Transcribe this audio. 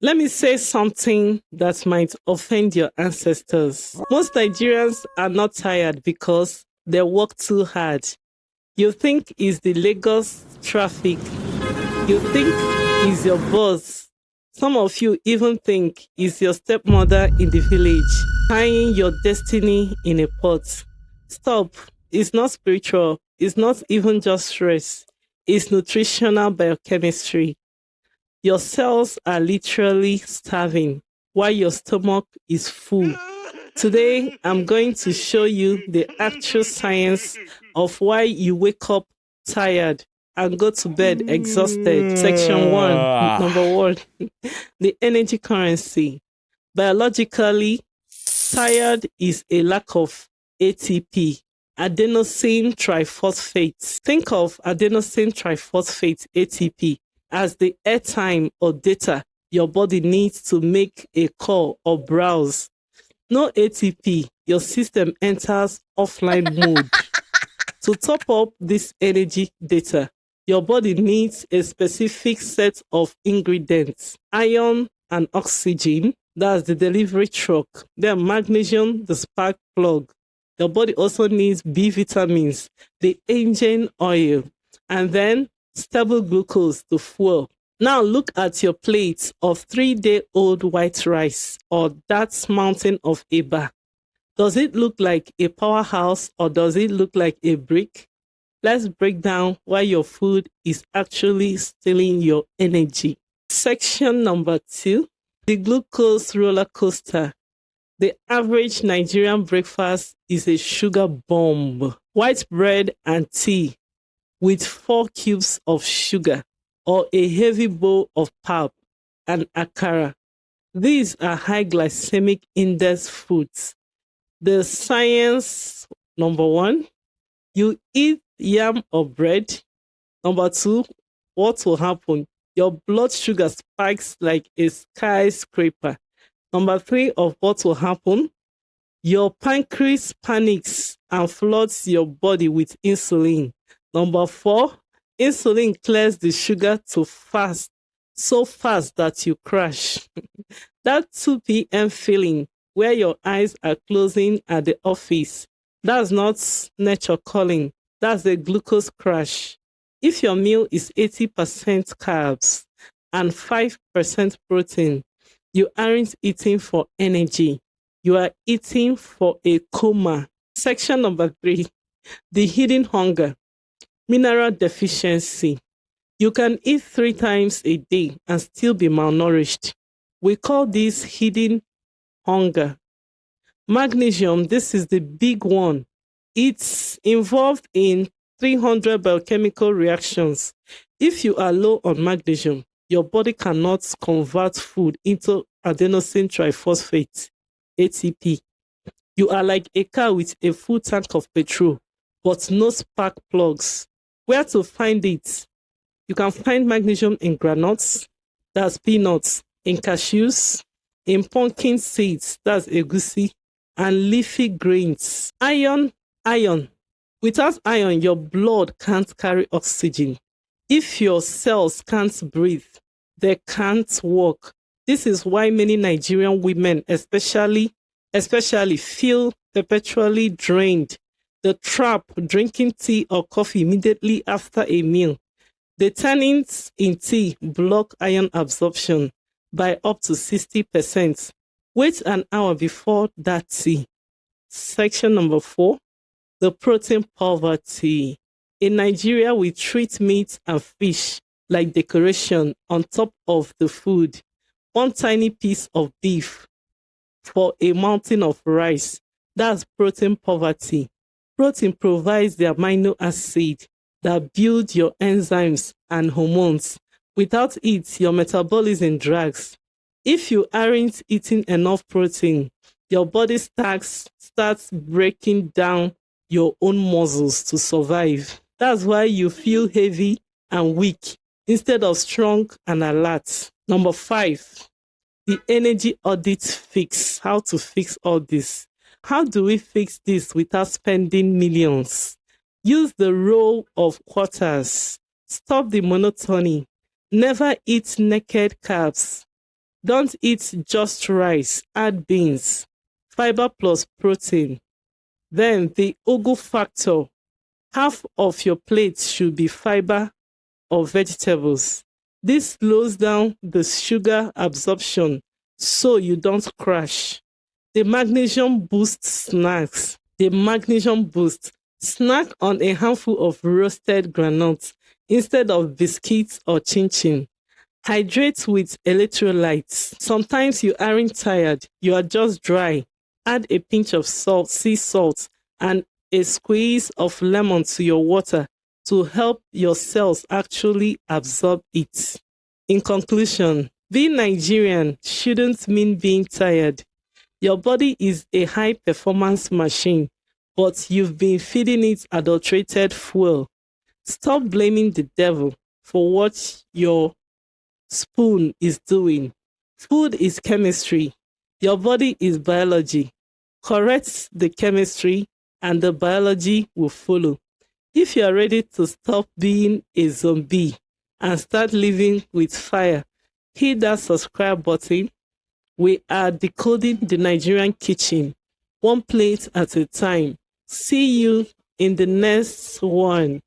Let me say something that might offend your ancestors. Most Nigerians are not tired because they work too hard. You think it's the Lagos traffic. You think it's your boss. Some of you even think it's your stepmother in the village, tying your destiny in a pot. Stop. It's not spiritual. It's not even just stress. It's nutritional biochemistry. Your cells are literally starving while your stomach is full. Today, I'm going to show you the actual science of why you wake up tired and go to bed exhausted. Section 1, number 1, the energy currency. Biologically, tired is a lack of ATP, adenosine triphosphate. Think of adenosine triphosphate, ATP, as the airtime or data your body needs to make a call or browse. No ATP, your system enters offline mode. To top up this energy data, your body needs a specific set of ingredients: iron and oxygen, that's the delivery truck, then magnesium, the spark plug. Your body also needs B vitamins, the engine oil, and then stable glucose to fuel. Now look at your plate of 3-day-old white rice or that mountain of Eba. Does it look like a powerhouse or does it look like a brick? Let's break down why your food is actually stealing your energy. Section number 2, the glucose roller coaster. The average Nigerian breakfast is a sugar bomb. White bread and tea with 4 cubes of sugar or a heavy bowl of pap and akara. These are high glycemic index foods. The science: number 1, you eat yam or bread. Number 2, what will happen? Your blood sugar spikes like a skyscraper. Number 3 of what will happen? Your pancreas panics and floods your body with insulin. Number 4, insulin clears the sugar so fast that you crash. That 2 p.m. feeling where your eyes are closing at the office, that's not nature calling, that's a glucose crash. If your meal is 80% carbs and 5% protein, you aren't eating for energy. You are eating for a coma. Section number 3, the hidden hunger. Mineral deficiency. You can eat 3 times a day and still be malnourished. We call this hidden hunger. Magnesium, this is the big one. It's involved in 300 biochemical reactions. If you are low on magnesium, your body cannot convert food into adenosine triphosphate, ATP. You are like a car with a full tank of petrol, but no spark plugs. Where to find it? You can find magnesium in granules, that's peanuts, in cashews, in pumpkin seeds, that's egusi, and leafy greens. Iron. Without iron, your blood can't carry oxygen. If your cells can't breathe, they can't work. This is why many Nigerian women especially feel perpetually drained. The trap: drinking tea or coffee immediately after a meal. The tannins in tea block iron absorption by up to 60%. Wait an hour before that tea. Section number 4, the protein poverty. In Nigeria, we treat meat and fish like decoration on top of the food. One tiny piece of beef for a mountain of rice. That's protein poverty. Protein provides the amino acid that build your enzymes and hormones. Without it, your metabolism drags. If you aren't eating enough protein, your body starts breaking down your own muscles to survive. That's why you feel heavy and weak instead of strong and alert. Number 5, the energy audit fix. How to fix all this? How do we fix this without spending millions? Use the rule of quarters. Stop the monotony. Never eat naked carbs. Don't eat just rice, add beans, fiber plus protein. Then the ugu factor. Half of your plate should be fiber or vegetables. This slows down the sugar absorption so you don't crash. The magnesium boost snacks. The magnesium boost. Snack on a handful of roasted granules instead of biscuits or chin chin. Hydrate with electrolytes. Sometimes you aren't tired, you are just dry. Add a pinch of salt, sea salt, and a squeeze of lemon to your water to help your cells actually absorb it. In conclusion, being Nigerian shouldn't mean being tired. Your body is a high performance machine, but you've been feeding it adulterated fuel. Stop blaming the devil for what your spoon is doing. Food is chemistry. Your body is biology. Correct the chemistry and the biology will follow. If you are ready to stop being a zombie and start living with fire, hit that subscribe button. We are decoding the Nigerian kitchen, one plate at a time. See you in the next one.